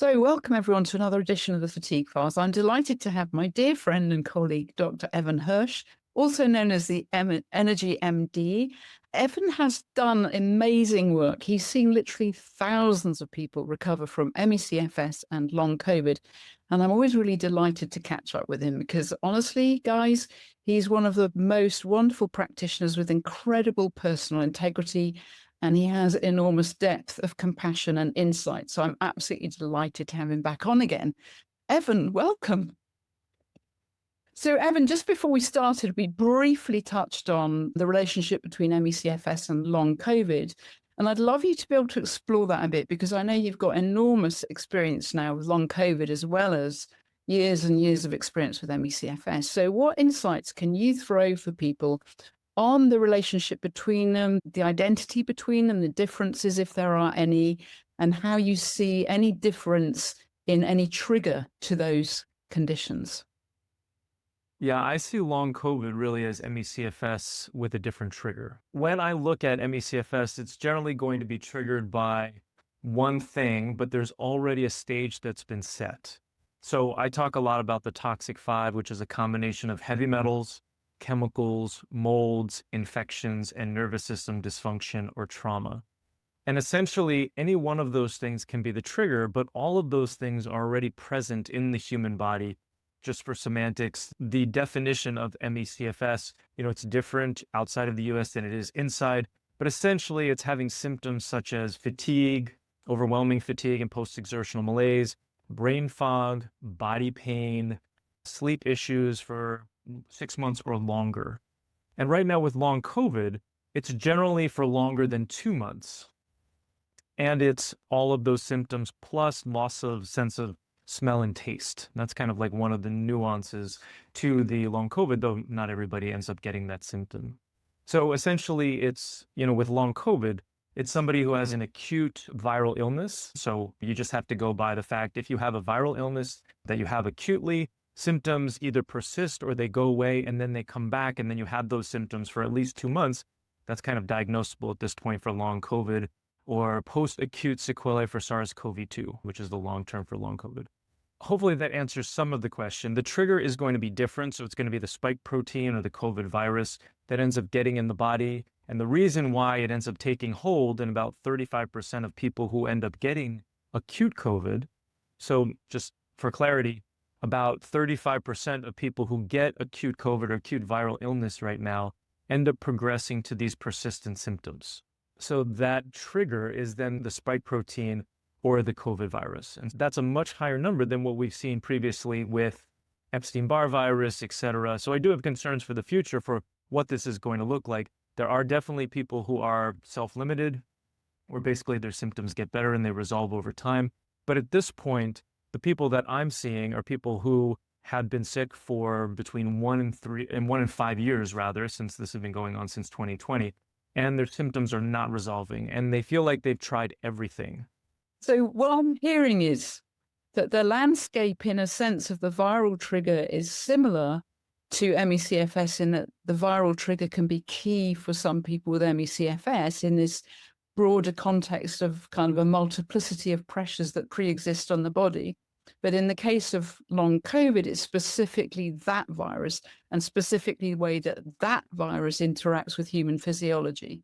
So, welcome everyone to another edition of the Fatigue Fast. I'm delighted to have my dear friend and colleague, Dr. Evan Hirsch, also known as the Energy MD. Evan has done amazing work. He's seen literally thousands of people recover from ME/CFS and long COVID. And I'm always really delighted to catch up with him because honestly, guys, he's one of the most wonderful practitioners with incredible personal integrity, and he has enormous depth of compassion and insight. So I'm absolutely delighted to have him back on again. Evan, welcome. So, Evan, just before we started, we briefly touched on the relationship between ME/CFS and long COVID. And I'd love you to be able to explore that a bit because I know you've got enormous experience now with long COVID as well as years and years of experience with ME/CFS. So, what insights can you throw for people on the relationship between them, the identity between them, the differences, if there are any, and how you see any difference in any trigger to those conditions? Yeah, I see long COVID really as ME/CFS with a different trigger. When I look at ME/CFS, it's generally going to be triggered by one thing, but there's already a stage that's been set. So I talk a lot about the toxic five, which is a combination of heavy metals, chemicals, molds, infections, and nervous system dysfunction or trauma. And essentially, any one of those things can be the trigger, but all of those things are already present in the human body. Just for semantics, the definition of ME/CFS, it's different outside of the US than it is inside, but essentially it's having symptoms such as fatigue, overwhelming fatigue and post-exertional malaise, brain fog, body pain, sleep issues for 6 months or longer. And right now with long COVID, it's generally for longer than 2 months. And it's all of those symptoms plus loss of sense of smell and taste. That's kind of like one of the nuances to the long COVID, though not everybody ends up getting that symptom. So essentially it's, with long COVID, it's somebody who has an acute viral illness. So you just have to go by the fact if you have a viral illness that you have acutely, symptoms either persist or they go away and then they come back and then you have those symptoms for at least 2 months. That's kind of diagnosable at this point for long COVID or post-acute sequelae for SARS-CoV-2, which is the long term for long COVID. Hopefully that answers some of the question. The trigger is going to be different. So it's going to be the spike protein or the COVID virus that ends up getting in the body. And the reason why it ends up taking hold in about 35% of people who end up getting acute COVID. So just for clarity, about 35% of people who get acute COVID or acute viral illness right now end up progressing to these persistent symptoms. So that trigger is then the spike protein or the COVID virus. And that's a much higher number than what we've seen previously with Epstein-Barr virus, et cetera. So I do have concerns for the future for what this is going to look like. There are definitely people who are self-limited, where basically their symptoms get better and they resolve over time. But at this point, the people that I'm seeing are people who had been sick for between 1 and 5 years, rather, since this has been going on since 2020. And their symptoms are not resolving. And they feel like they've tried everything. So, what I'm hearing is that the landscape, in a sense, of the viral trigger is similar to ME/CFS in that the viral trigger can be key for some people with ME/CFS in this broader context of kind of a multiplicity of pressures that pre-exist on the body. But in the case of long COVID, it's specifically that virus and specifically the way that that virus interacts with human physiology.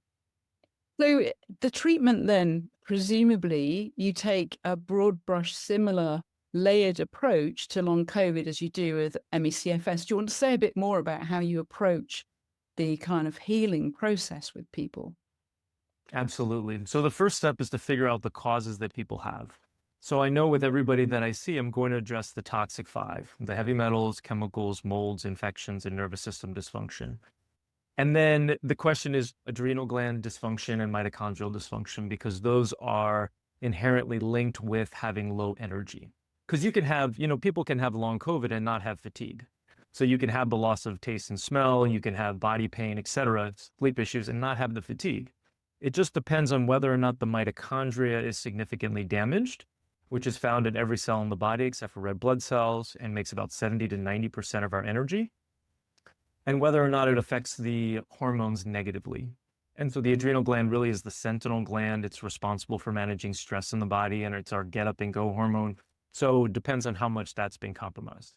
So the treatment then, presumably, you take a broad brush, similar layered approach to long COVID as you do with ME/CFS. Do you want to say a bit more about how you approach the kind of healing process with people? Absolutely. So the first step is to figure out the causes that people have. So I know with everybody that I see, I'm going to address the toxic five, the heavy metals, chemicals, molds, infections, and nervous system dysfunction. And then the question is adrenal gland dysfunction and mitochondrial dysfunction, because those are inherently linked with having low energy. Because you can have, people can have long COVID and not have fatigue. So you can have the loss of taste and smell, you can have body pain, et cetera, sleep issues, and not have the fatigue. It just depends on whether or not the mitochondria is significantly damaged, which is found in every cell in the body except for red blood cells and makes about 70 to 90% of our energy, and whether or not it affects the hormones negatively. And so the adrenal gland really is the sentinel gland. It's responsible for managing stress in the body, and it's our get up and go hormone. So it depends on how much that's been compromised.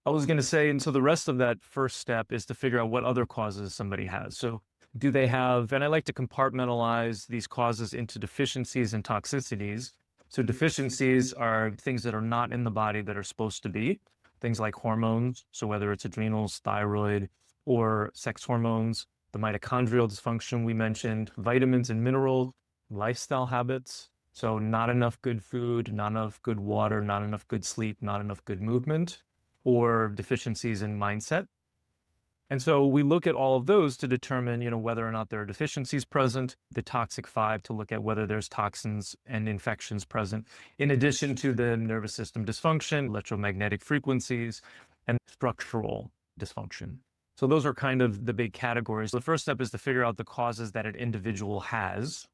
I was going to say, and so the rest of that first step is to figure out what other causes somebody has. So do they have, and I like to compartmentalize these causes into deficiencies and toxicities. So deficiencies are things that are not in the body that are supposed to be, things like hormones. So whether it's adrenals, thyroid, or sex hormones, the mitochondrial dysfunction we mentioned, vitamins and minerals, lifestyle habits. So not enough good food, not enough good water, not enough good sleep, not enough good movement, or deficiencies in mindset. And so we look at all of those to determine, whether or not there are deficiencies present, the toxic 5 to look at whether there's toxins and infections present, in addition to the nervous system dysfunction, electromagnetic frequencies, and structural dysfunction. So those are kind of the big categories. The first step is to figure out the causes that an individual has.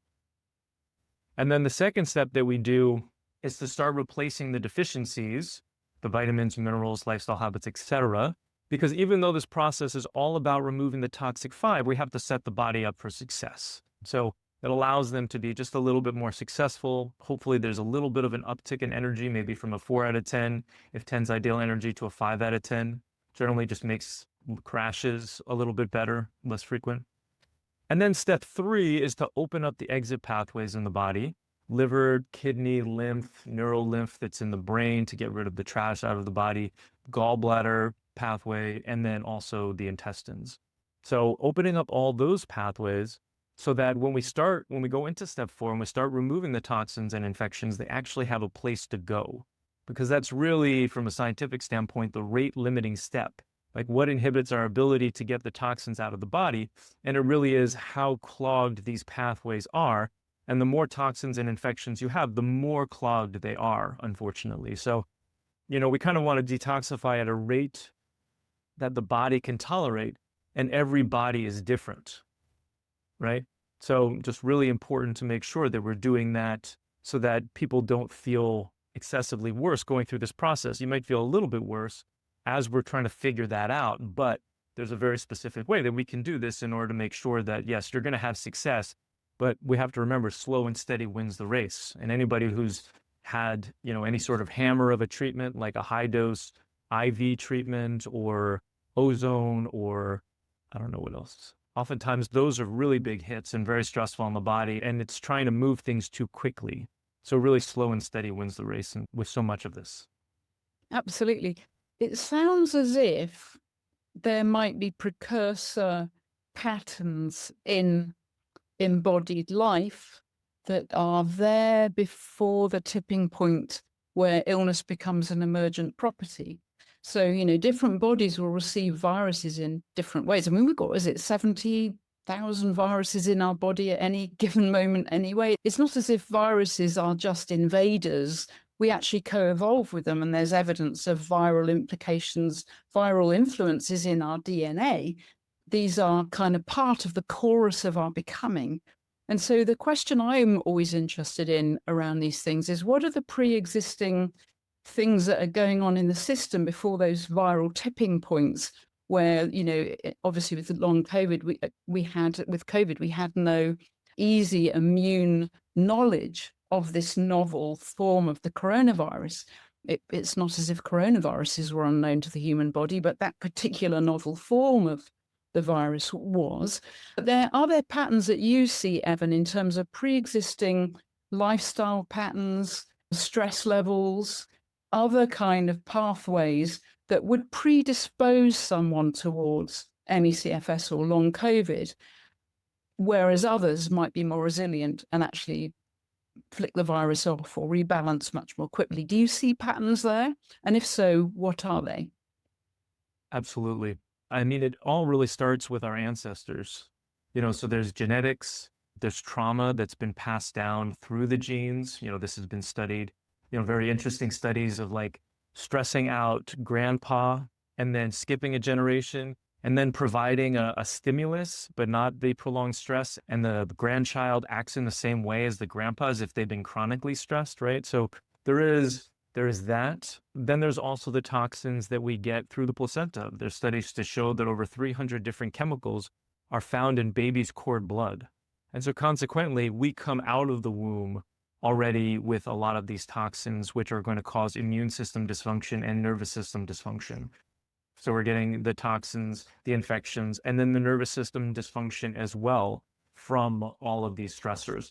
And then the second step that we do is to start replacing the deficiencies, the vitamins, minerals, lifestyle habits, etc. Because even though this process is all about removing the toxic 5, we have to set the body up for success. So it allows them to be just a little bit more successful. Hopefully there's a little bit of an uptick in energy, maybe from a 4 out of 10, if 10's ideal energy, to a 5 out of 10. Generally just makes crashes a little bit better, less frequent. And then step 3 is to open up the exit pathways in the body: liver, kidney, lymph, neural lymph that's in the brain to get rid of the trash out of the body, gallbladder pathway, and then also the intestines. So opening up all those pathways so that when we go into step 4 and we start removing the toxins and infections, they actually have a place to go. Because that's really, from a scientific standpoint, the rate limiting step. Like, what inhibits our ability to get the toxins out of the body? And it really is how clogged these pathways are. And the more toxins and infections you have, the more clogged they are, unfortunately. So, we kind of want to detoxify at a rate that the body can tolerate, and every body is different, right? So just really important to make sure that we're doing that so that people don't feel excessively worse going through this process. You might feel a little bit worse as we're trying to figure that out, but there's a very specific way that we can do this in order to make sure that, yes, you're going to have success, but we have to remember slow and steady wins the race. And anybody who's had, any sort of hammer of a treatment, like a high dose IV treatment or ozone, or I don't know what else. Oftentimes those are really big hits and very stressful on the body, and it's trying to move things too quickly. So really slow and steady wins the race with so much of this. Absolutely. It sounds as if there might be precursor patterns in embodied life that are there before the tipping point where illness becomes an emergent property. So, different bodies will receive viruses in different ways. I mean, we've got, 70,000 viruses in our body at any given moment anyway. It's not as if viruses are just invaders. We actually co-evolve with them, and there's evidence of viral implications, viral influences in our DNA. These are kind of part of the chorus of our becoming. And so the question I'm always interested in around these things is, what are the pre-existing things that are going on in the system before those viral tipping points where, obviously with the long COVID, we had no easy immune knowledge of this novel form of the coronavirus. It's not as if coronaviruses were unknown to the human body, but that particular novel form of the virus was. Are there patterns that you see, Evan, in terms of pre-existing lifestyle patterns, stress levels, other kind of pathways that would predispose someone towards ME/CFS or long COVID, whereas others might be more resilient and actually flick the virus off or rebalance much more quickly? Do you see patterns there? And if so, what are they? Absolutely. I mean, it all really starts with our ancestors. So there's genetics, there's trauma that's been passed down through the genes. This has been studied, very interesting studies of like stressing out grandpa and then skipping a generation and then providing a stimulus, but not the prolonged stress. And the grandchild acts in the same way as the grandpa as if they've been chronically stressed, right? So there is that. Then there's also the toxins that we get through the placenta. There's studies to show that over 300 different chemicals are found in babies' cord blood. And so consequently, we come out of the womb already with a lot of these toxins, which are going to cause immune system dysfunction and nervous system dysfunction. So we're getting the toxins, the infections, and then the nervous system dysfunction as well from all of these stressors.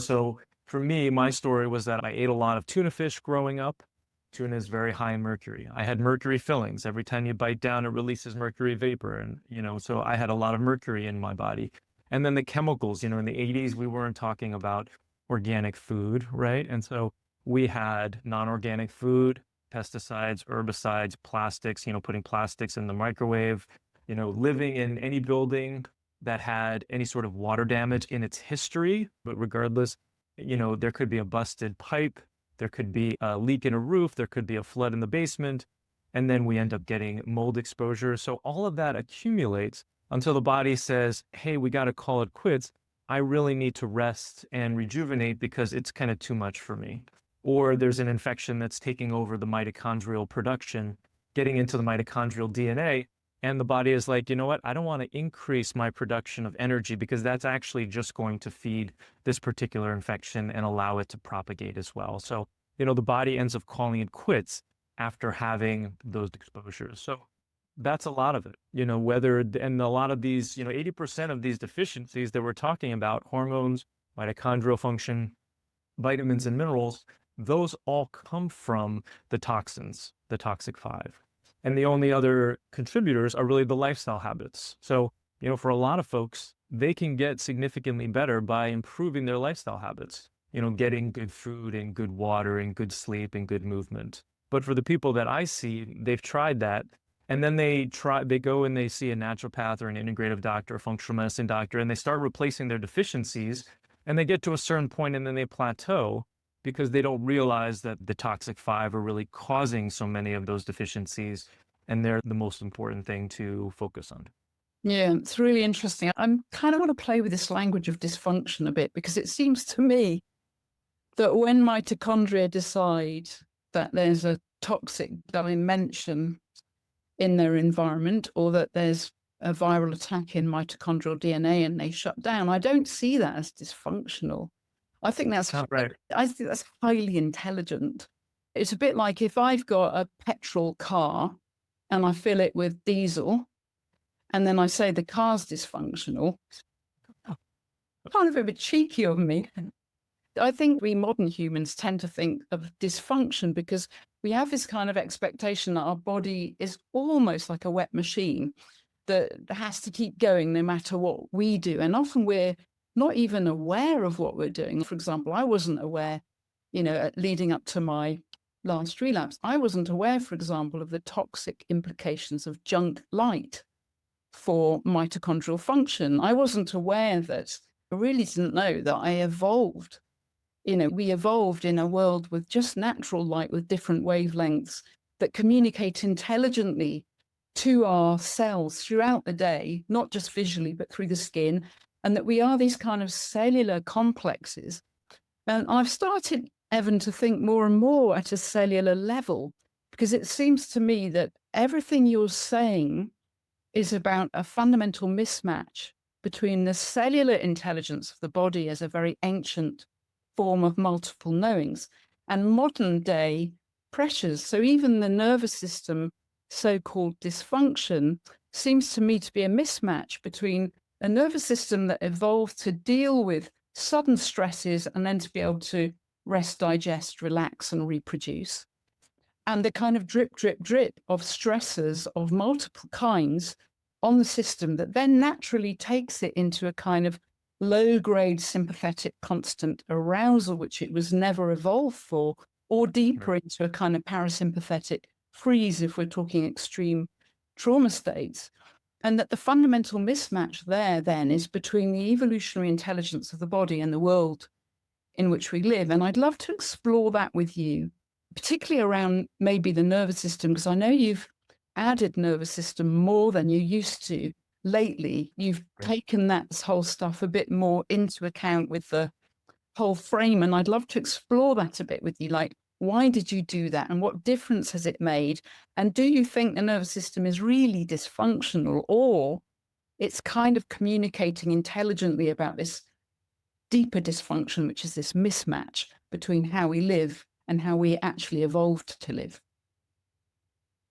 So for me, my story was that I ate a lot of tuna fish growing up. Tuna is very high in mercury. I had mercury fillings. Every time you bite down, it releases mercury vapor. And, so I had a lot of mercury in my body. And then the chemicals, in the 80s, we weren't talking about organic food, right? And so we had non-organic food, pesticides, herbicides, plastics, putting plastics in the microwave, living in any building that had any sort of water damage in its history. But regardless, there could be a busted pipe, there could be a leak in a roof, there could be a flood in the basement, and then we end up getting mold exposure. So all of that accumulates until the body says, hey, we got to call it quits. I really need to rest and rejuvenate because it's kind of too much for me. Or there's an infection that's taking over the mitochondrial production, getting into the mitochondrial DNA. And the body is like, you know what? I don't want to increase my production of energy because that's actually just going to feed this particular infection and allow it to propagate as well. So, the body ends up calling it quits after having those exposures. So that's a lot of it, and a lot of these, 80% of these deficiencies that we're talking about, hormones, mitochondrial function, vitamins and minerals, those all come from the toxins, the toxic five. And the only other contributors are really the lifestyle habits. So, for a lot of folks, they can get significantly better by improving their lifestyle habits, getting good food and good water and good sleep and good movement. But for the people that I see, they've tried that. And then they go and they see a naturopath or an integrative doctor, a functional medicine doctor, and they start replacing their deficiencies. And they get to a certain point and then they plateau because they don't realize that the toxic five are really causing so many of those deficiencies. And they're the most important thing to focus on. Yeah, it's really interesting. I'm kind of want to play with this language of dysfunction a bit because it seems to me that when mitochondria decide that there's a toxic dimension in their environment or that there's a viral attack in mitochondrial DNA and they shut down, I don't see that as dysfunctional. I think that's Right. I think that's highly intelligent. It's a bit like if I've got a petrol car and I fill it with diesel and then I say the car's dysfunctional, kind of a bit cheeky of me. I think we modern humans tend to think of dysfunction because we have this kind of expectation that our body is almost like a wet machine that has to keep going no matter what we do. And often we're not even aware of what we're doing. For example, I wasn't aware, leading up to my last relapse, I wasn't aware, for example, of the toxic implications of junk light for mitochondrial function. I wasn't aware that, I really didn't know that I evolved. We evolved in a world with just natural light with different wavelengths that communicate intelligently to our cells throughout the day, not just visually, but through the skin, and that we are these kind of cellular complexes. And I've started, Evan, to think more and more at a cellular level, because it seems to me that everything you're saying is about a fundamental mismatch between the cellular intelligence of the body as a very ancient form of multiple knowings and modern day pressures. So even the nervous system so-called dysfunction seems to me to be a mismatch between a nervous system that evolved to deal with sudden stresses and then to be able to rest, digest, relax, and reproduce, and the kind of drip, drip, drip of stressors of multiple kinds on the system that then naturally takes it into a kind of low-grade sympathetic constant arousal, which it was never evolved for, or deeper into a kind of parasympathetic freeze if we're talking extreme trauma states. And that the fundamental mismatch there then is between the evolutionary intelligence of the body and the world in which we live. And I'd love to explore that with you, particularly around maybe the nervous system, because I know you've added nervous system more than you used to lately. You've taken that whole stuff a bit more into account with the whole frame. And I'd love to explore that a bit with you. Like, why did you do that? And what difference has it made? And do you think the nervous system is really dysfunctional, or it's kind of communicating intelligently about this deeper dysfunction, which is this mismatch between how we live and how we actually evolved to live.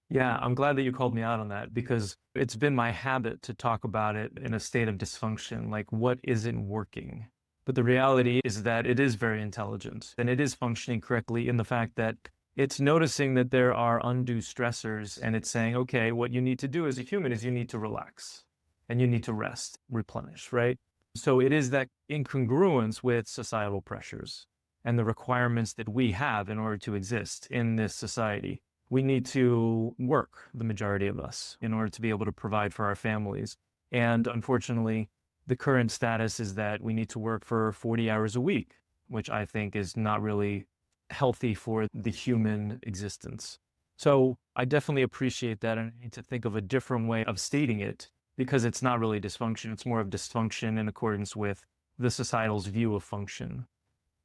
Yeah, I'm glad that you called me out on that because it's been my habit to talk about it in a state of dysfunction, like what isn't working. But the reality is that it is very intelligent and it is functioning correctly in the fact that it's noticing that there are undue stressors and it's saying, okay, what you need to do as a human is you need to relax and you need to rest, replenish, right? So it is that incongruence with societal pressures and the requirements that we have in order to exist in this society. We need to work, the majority of us, in order to be able to provide for our families. And unfortunately, the current status is that we need to work for 40 hours a week, which I think is not really healthy for the human existence. So I definitely appreciate that. And I need to think of a different way of stating it because it's not really dysfunction. It's more of dysfunction in accordance with the societal's view of function.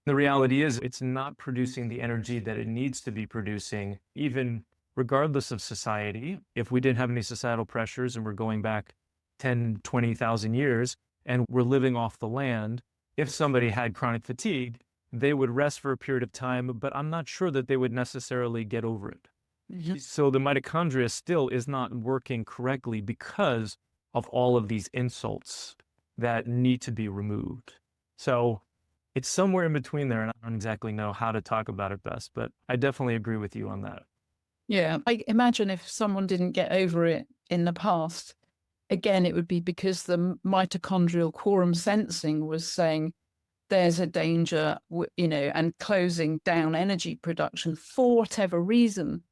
The reality is it's not producing the energy that it needs to be producing, even regardless of society. If we didn't have any societal pressures and we're going back 10, 20,000 years and we're living off the land, if somebody had chronic fatigue, they would rest for a period of time, but I'm not sure that they would necessarily get over it. So the mitochondria still is not working correctly because of all of these insults that need to be removed. So it's somewhere in between there, and I don't exactly know how to talk about it best, but I definitely agree with you on that. Yeah, I imagine if someone didn't get over it in the past, again, it would be because the mitochondrial quorum sensing was saying there's a danger, and closing down energy production for whatever reason.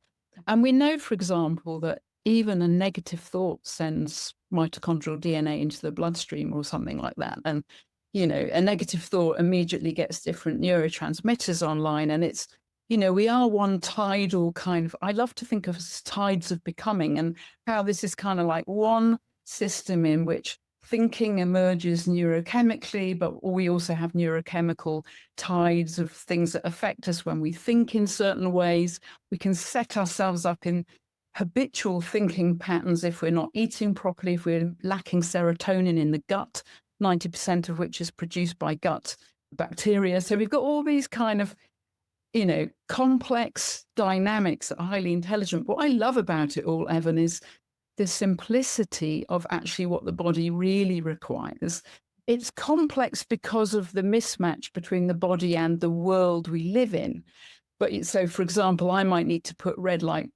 And we know, for example, that even a negative thought sends mitochondrial DNA into the bloodstream or something like that. And, a negative thought immediately gets different neurotransmitters online. And it's, we are one tidal kind of, I love to think of as tides of becoming, and how this is kind of like one system in which thinking emerges neurochemically, but we also have neurochemical tides of things that affect us when we think in certain ways. We can set ourselves up in habitual thinking patterns if we're not eating properly, if we're lacking serotonin in the gut, 90% of which is produced by gut bacteria. So we've got all these kind of, complex dynamics that are highly intelligent. What I love about it all, Evan, is the simplicity of actually what the body really requires. It's complex because of the mismatch between the body and the world we live in. But so, for example, I might need to put red light,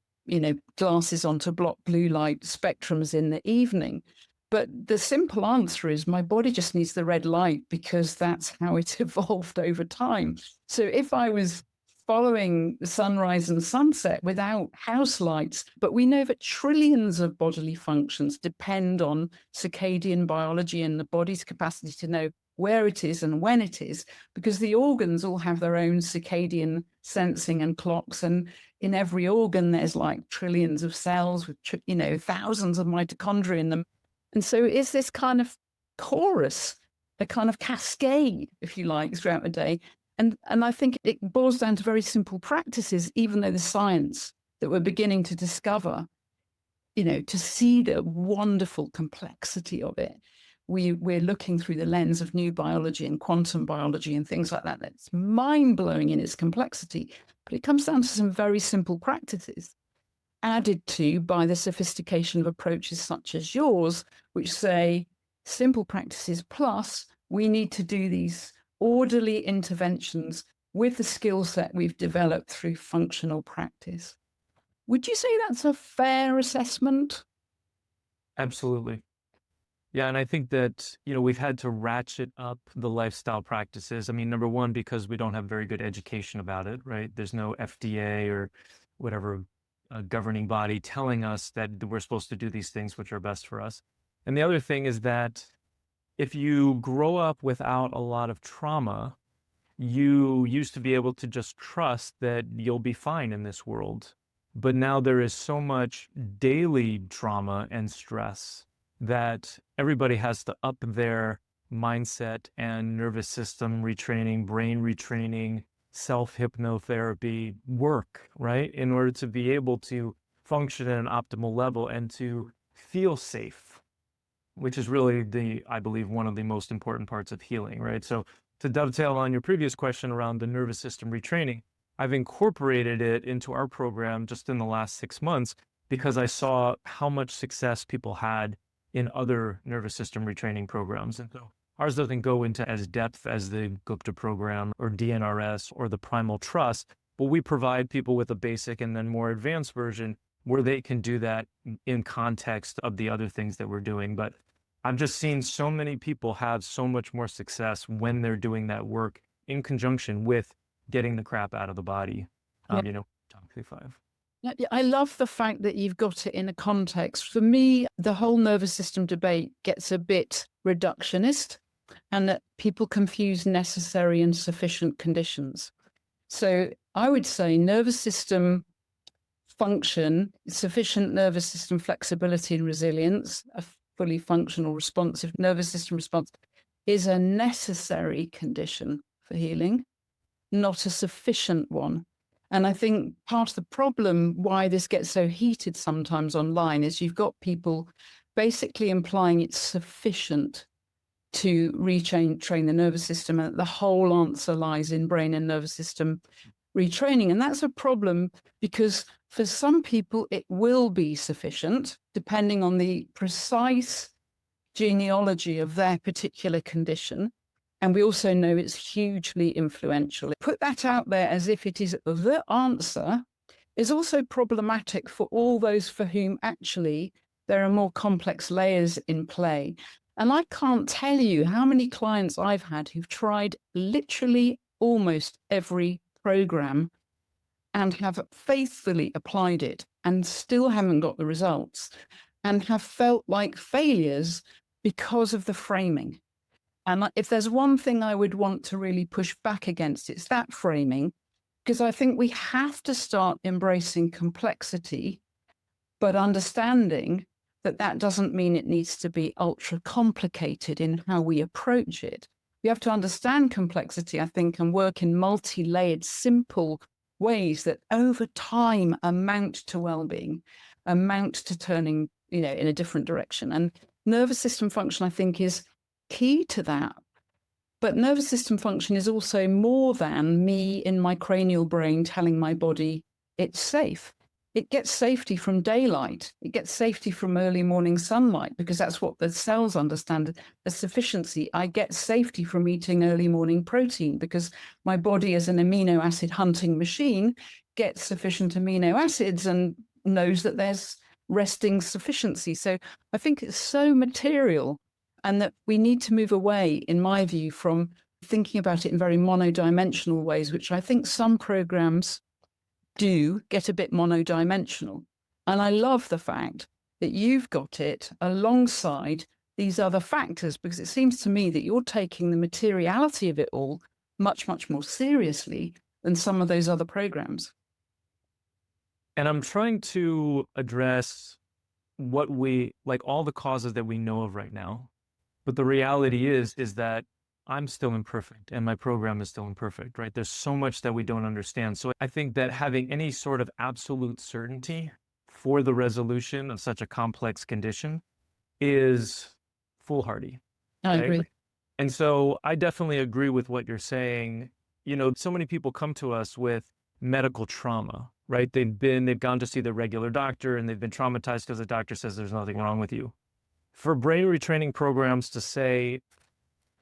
glasses on to block blue light spectrums in the evening. But the simple answer is my body just needs the red light because that's how it evolved over time. So if I was following the sunrise and sunset without house lights, but we know that trillions of bodily functions depend on circadian biology and the body's capacity to know where it is and when it is, because the organs all have their own circadian sensing and clocks. And in every organ, there's like trillions of cells with, thousands of mitochondria in them. And so it's this kind of chorus, a kind of cascade, if you like, throughout the day. And I think it boils down to very simple practices, even though the science that we're beginning to discover, to see the wonderful complexity of it. We're looking through the lens of new biology and quantum biology and things like that. That's mind-blowing in its complexity. But it comes down to some very simple practices, added to by the sophistication of approaches such as yours, which say simple practices plus we need to do these orderly interventions with the skill set we've developed through functional practice. Would you say that's a fair assessment? Absolutely. Yeah, and I think that, we've had to ratchet up the lifestyle practices. I mean, number one, because we don't have very good education about it, right? There's no FDA or whatever governing body telling us that we're supposed to do these things which are best for us. And the other thing is that if you grow up without a lot of trauma, you used to be able to just trust that you'll be fine in this world. But now there is so much daily trauma and stress that everybody has to up their mindset and nervous system retraining, brain retraining, self-hypnotherapy work, right? In order to be able to function at an optimal level and to feel safe, which is really I believe, one of the most important parts of healing, right? So to dovetail on your previous question around the nervous system retraining, I've incorporated it into our program just in the last 6 months because I saw how much success people had in other nervous system retraining programs. And so ours doesn't go into as depth as the Gupta program or DNRS or the Primal Trust, but we provide people with a basic and then more advanced version where they can do that in context of the other things that we're doing. But I've just seen so many people have so much more success when they're doing that work in conjunction with getting the crap out of the body, Yeah. Toxicity 5. Yeah, I love the fact that you've got it in a context. For me, the whole nervous system debate gets a bit reductionist and that people confuse necessary and sufficient conditions. So I would say nervous system function, sufficient nervous system flexibility and resilience, a fully functional, responsive nervous system response is a necessary condition for healing, not a sufficient one. And I think part of the problem why this gets so heated sometimes online is you've got people basically implying it's sufficient to train the nervous system, and the whole answer lies in brain and nervous system retraining. And that's a problem because for some people it will be sufficient depending on the precise genealogy of their particular condition. And we also know it's hugely influential. Put that out there as if it is the answer is also problematic for all those for whom actually there are more complex layers in play. And I can't tell you how many clients I've had who've tried literally almost every program and have faithfully applied it and still haven't got the results and have felt like failures because of the framing. And if there's one thing I would want to really push back against, it's that framing, because I think we have to start embracing complexity, but understanding that that doesn't mean it needs to be ultra complicated in how we approach it. We have to understand complexity, I think, and work in multi-layered, simple ways that over time amount to well-being, amount to turning, in a different direction. And nervous system function, I think, is key to that. But nervous system function is also more than me in my cranial brain telling my body it's safe. It gets safety from daylight. It gets safety from early morning sunlight because that's what the cells understand as sufficiency. I get safety from eating early morning protein because my body as an amino acid hunting machine gets sufficient amino acids and knows that there's resting sufficiency. So I think it's so material and that we need to move away, in my view, from thinking about it in very monodimensional ways, which I think some programs do get a bit monodimensional. And I love the fact that you've got it alongside these other factors, because it seems to me that you're taking the materiality of it all much, much more seriously than some of those other programs. And I'm trying to address what all the causes that we know of right now. But the reality is that I'm still imperfect and my program is still imperfect, right? There's so much that we don't understand. So I think that having any sort of absolute certainty for the resolution of such a complex condition is foolhardy. I right? agree. And so I definitely agree with what you're saying. So many people come to us with medical trauma, right? They've gone to see their regular doctor and they've been traumatized because the doctor says there's nothing wrong with you. For brain retraining programs to say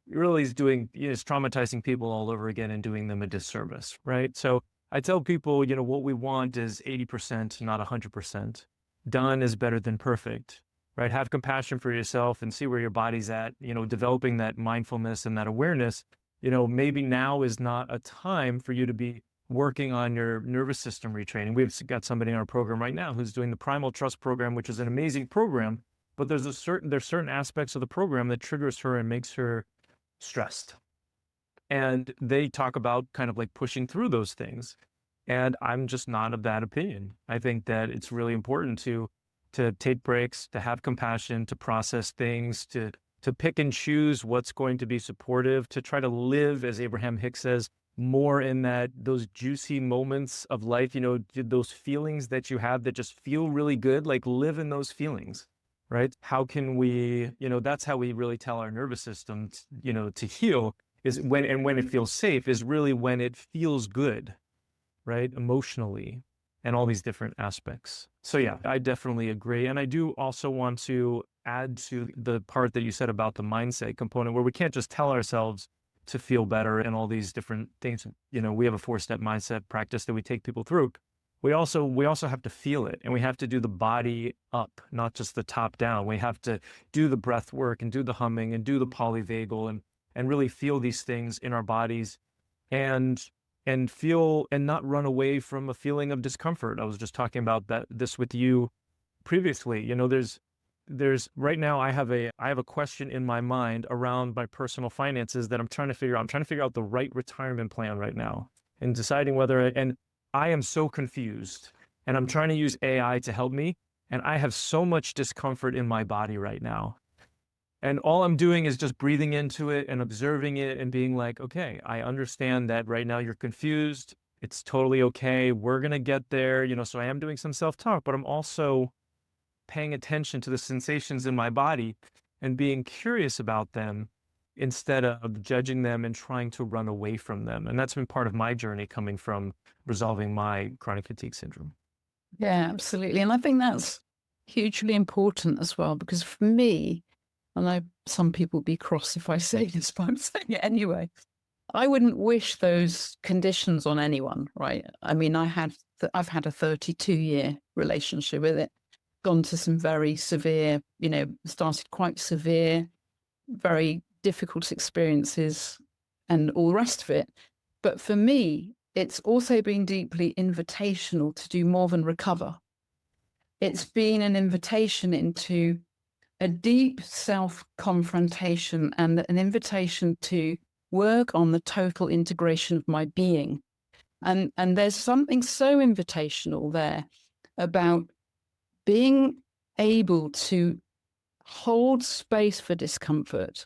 really is traumatizing people all over again and doing them a disservice, right? So I tell people, what we want is 80%, not 100%. Done is better than perfect, right? Have compassion for yourself and see where your body's at, developing that mindfulness and that awareness. Maybe now is not a time for you to be working on your nervous system retraining. We've got somebody in our program right now who's doing the Primal Trust program, which is an amazing program. But there's certain aspects of the program that triggers her and makes her stressed. And they talk about kind of like pushing through those things. And I'm just not of that opinion. I think that it's really important to take breaks, to have compassion, to process things, to pick and choose what's going to be supportive, to try to live, as Abraham Hicks says, more in those juicy moments of life, those feelings that you have that just feel really good, like live in those feelings. Right? How can we, that's how we really tell our nervous system, to heal, is when it feels safe is really when it feels good, right? Emotionally and all these different aspects. So yeah, I definitely agree. And I do also want to add to the part that you said about the mindset component where we can't just tell ourselves to feel better and all these different things. We have a 4-step mindset practice that we take people through. We also have to feel it, and we have to do the body up, not just the top down. We have to do the breath work and do the humming and do the polyvagal and really feel these things in our bodies and feel and not run away from a feeling of discomfort. I was just talking about this with you previously. There's right now I have a question in my mind around my personal finances that I'm trying to figure out. I'm trying to figure out the right retirement plan right now and deciding and I am so confused, and I'm trying to use AI to help me, and I have so much discomfort in my body right now. And all I'm doing is just breathing into it and observing it and being like, okay, I understand that right now you're confused. It's totally okay. We're going to get there. So I am doing some self-talk, but I'm also paying attention to the sensations in my body and being curious about them instead of judging them and trying to run away from them. And that's been part of my journey coming from resolving my chronic fatigue syndrome. Yeah, absolutely. And I think that's hugely important as well, because for me, I know some people will be cross if I say this, but I'm saying it anyway. I wouldn't wish those conditions on anyone, right? I mean, I've had a 32-year relationship with it, gone to some very severe, started quite severe, very difficult experiences and all the rest of it. But for me, it's also been deeply invitational to do more than recover. It's been an invitation into a deep self-confrontation and an invitation to work on the total integration of my being. And there's something so invitational there about being able to hold space for discomfort,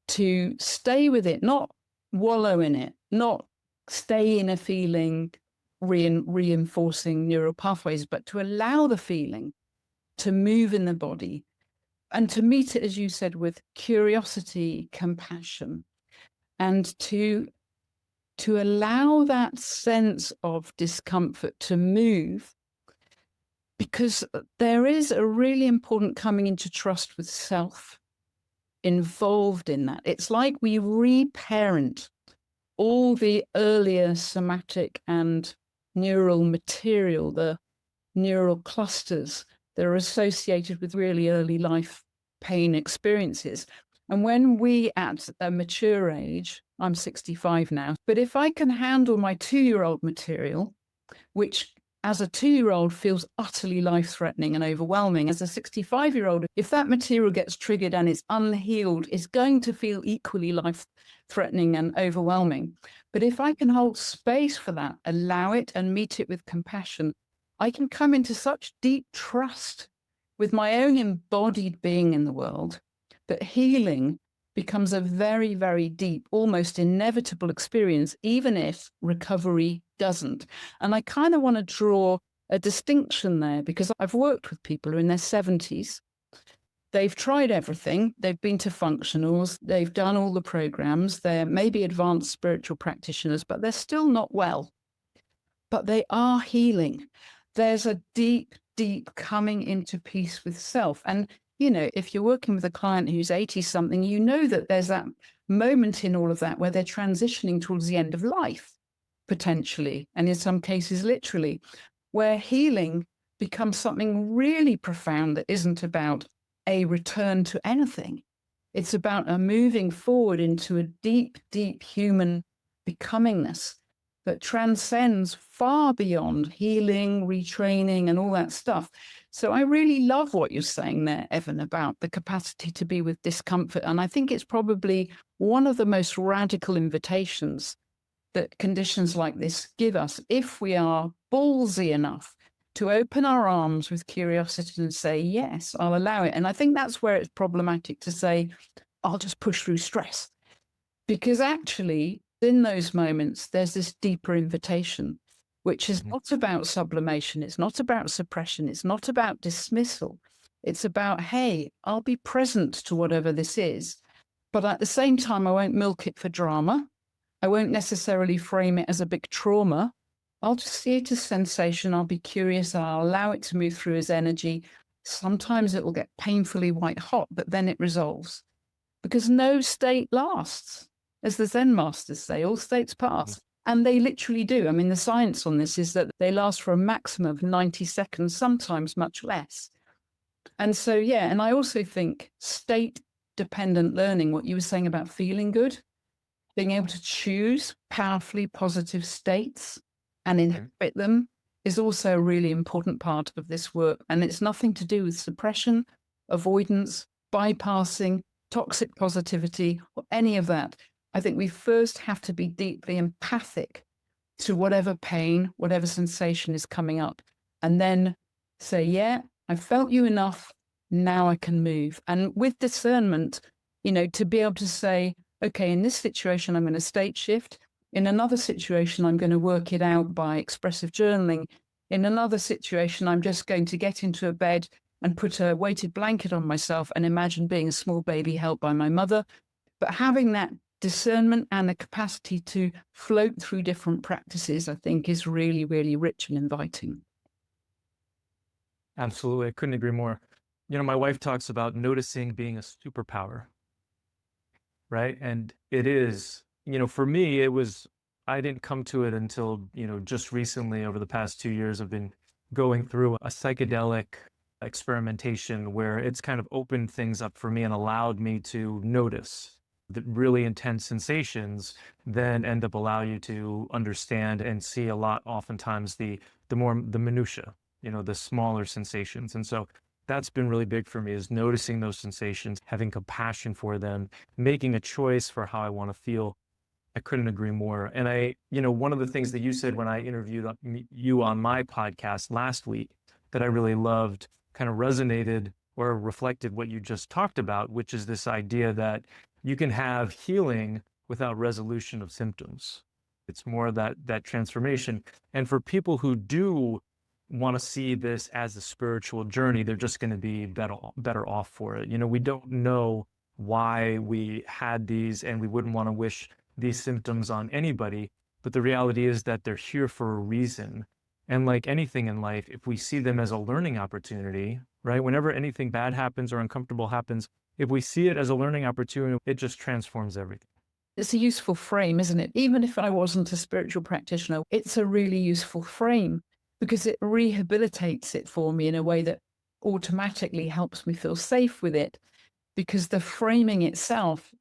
to stay with it, not wallow in it, not stay in a feeling, reinforcing neural pathways, but to allow the feeling to move in the body and to meet it, as you said, with curiosity, compassion, and to allow that sense of discomfort to move, because there is a really important coming into trust with self involved in that. It's like we reparent all the earlier somatic and neural material, the neural clusters that are associated with really early life pain experiences. And when we, at a mature age, I'm 65 now, but if I can handle my 2-year-old material, which as a 2-year-old feels utterly life-threatening and overwhelming, as a 65-year-old, if that material gets triggered and it's unhealed, it's going to feel equally life-threatening and overwhelming. But if I can hold space for that, allow it and meet it with compassion, I can come into such deep trust with my own embodied being in the world that healing becomes a very, very deep, almost inevitable experience, even if recovery doesn't. And I kind of want to draw a distinction there, because I've worked with people who are in their 70s. They've tried everything. They've been to functionals. They've done all the programs. They're maybe advanced spiritual practitioners, but they're still not well. But they are healing. There's a deep, deep coming into peace with self. And if you're working with a client who's 80-something, that there's that moment in all of that where they're transitioning towards the end of life, potentially, and in some cases, literally, where healing becomes something really profound that isn't about a return to anything. It's about a moving forward into a deep, deep human becomingness that transcends far beyond healing, retraining, and all that stuff. So I really love what you're saying there, Evan, about the capacity to be with discomfort. And I think it's probably one of the most radical invitations that conditions like this give us, if we are ballsy enough to open our arms with curiosity and say, yes, I'll allow it. And I think that's where it's problematic to say, I'll just push through stress. Because actually, in those moments, there's this deeper invitation, which is not about sublimation. It's not about suppression. It's not about dismissal. It's about, hey, I'll be present to whatever this is, But at the same time, I won't milk it for drama. I won't necessarily frame it as a big trauma. I'll just see it as sensation. I'll be curious. I'll allow it to move through as energy. Sometimes it will get painfully white hot, but then it resolves. Because no state lasts. As the Zen masters say, all states pass. And they literally do. I mean, the science on this is that they last for a maximum of 90 seconds, sometimes much less. And so, yeah, and I also think state-dependent learning, what you were saying about feeling good, being able to choose powerfully positive states and inhabit them is also a really important part of this work. And it's nothing to do with suppression, avoidance, bypassing, toxic positivity, or any of that. I think we first have to be deeply empathic to whatever pain, whatever sensation is coming up, and then say, yeah, I felt you enough. Now I can move. And with discernment, to be able to say, okay, in this situation, I'm going to state shift. In another situation, I'm going to work it out by expressive journaling. In another situation, I'm just going to get into a bed and put a weighted blanket on myself and imagine being a small baby held by my mother. But having that discernment and the capacity to float through different practices, I think, is really, really rich and inviting. Absolutely. I couldn't agree more. My wife talks about noticing being a superpower, right? And it is, for me, I didn't come to it until, just recently. Over the past 2 years, I've been going through a psychedelic experimentation where it's kind of opened things up for me and allowed me to notice the really intense sensations then end up allow you to understand and see a lot, oftentimes the minutia, the smaller sensations. And so that's been really big for me, is noticing those sensations, having compassion for them, making a choice for how I want to feel. I couldn't agree more. And one of the things that you said when I interviewed you on my podcast last week that I really loved, kind of resonated or reflected what you just talked about, which is this idea that you can have healing without resolution of symptoms. It's more that transformation. And for people who do want to see this as a spiritual journey, they're just going to be better off for it. We don't know why we had these, and we wouldn't want to wish these symptoms on anybody. But the reality is that they're here for a reason. And like anything in life, if we see them as a learning opportunity, right? Whenever anything bad happens or uncomfortable happens, if we see it as a learning opportunity, it just transforms everything. It's a useful frame, isn't it? Even if I wasn't a spiritual practitioner, it's a really useful frame because it rehabilitates it for me in a way that automatically helps me feel safe with it, because the framing itself,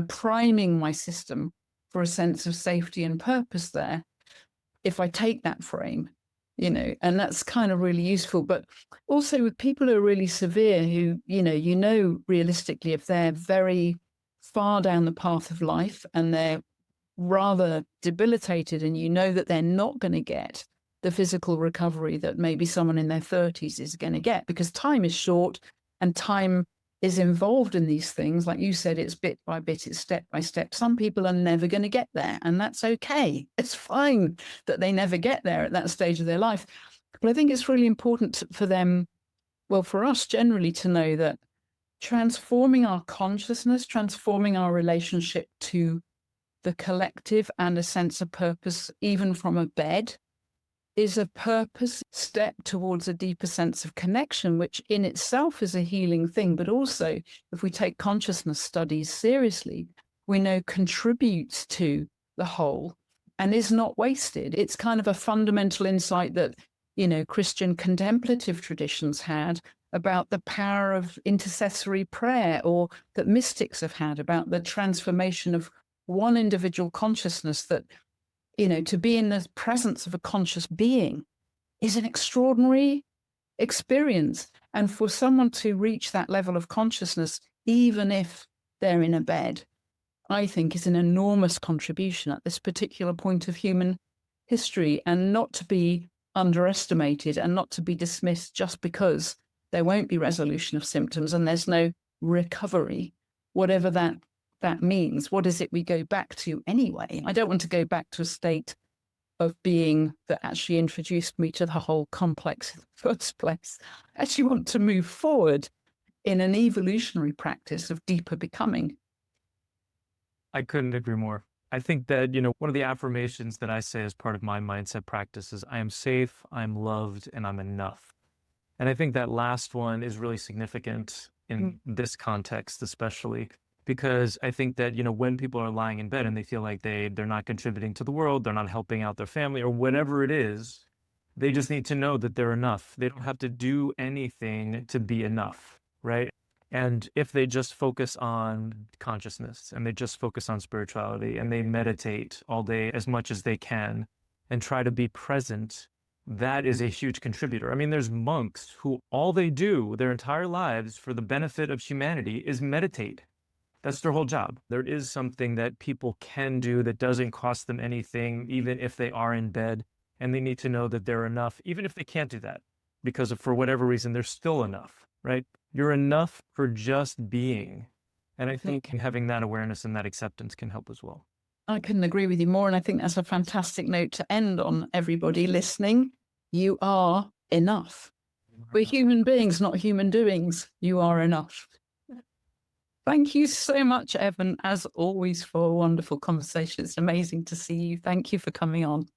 priming my system for a sense of safety and purpose there. If I take that frame, and that's kind of really useful. But also with people who are really severe, who, realistically, if they're very far down the path of life and they're rather debilitated, and that they're not going to get the physical recovery that maybe someone in their 30s is going to get, because time is short and time is involved in these things. Like you said, it's bit by bit, it's step by step. Some people are never going to get there, and that's okay. It's fine that they never get there at that stage of their life. But I think it's really important for them, well, for us generally, to know that transforming our consciousness, transforming our relationship to the collective and a sense of purpose, even from a bed, is a purpose step towards a deeper sense of connection, which in itself is a healing thing. But also, if we take consciousness studies seriously, we know contributes to the whole and is not wasted. It's kind of a fundamental insight that, Christian contemplative traditions had about the power of intercessory prayer, or that mystics have had about the transformation of one individual consciousness, that to be in the presence of a conscious being is an extraordinary experience. And for someone to reach that level of consciousness, even if they're in a bed, I think is an enormous contribution at this particular point of human history, and not to be underestimated and not to be dismissed just because there won't be resolution of symptoms and there's no recovery, whatever that means. What is it we go back to anyway? I don't want to go back to a state of being that actually introduced me to the whole complex in the first place. I actually want to move forward in an evolutionary practice of deeper becoming. I couldn't agree more. I think that, one of the affirmations that I say as part of my mindset practice is I am safe, I'm loved, and I'm enough. And I think that last one is really significant Mm. in this context, especially because I think that, when people are lying in bed and they feel like they're not contributing to the world, they're not helping out their family or whatever it is, they just need to know that they're enough. They don't have to do anything to be enough, right? And if they just focus on consciousness and they just focus on spirituality and they meditate all day as much as they can and try to be present, that is a huge contributor. I mean, there's monks who all they do their entire lives for the benefit of humanity is meditate. That's their whole job. There is something that people can do that doesn't cost them anything, even if they are in bed, and they need to know that they're enough, even if they can't do that, because for whatever reason, they're still enough, right? You're enough for just being. And I think having that awareness and that acceptance can help as well. I couldn't agree with you more. And I think that's a fantastic note to end on. Everybody listening, you are enough. We're human beings, not human doings. You are enough. Thank you so much, Evan, as always, for a wonderful conversation. It's amazing to see you. Thank you for coming on.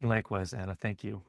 Likewise, Anna. Thank you.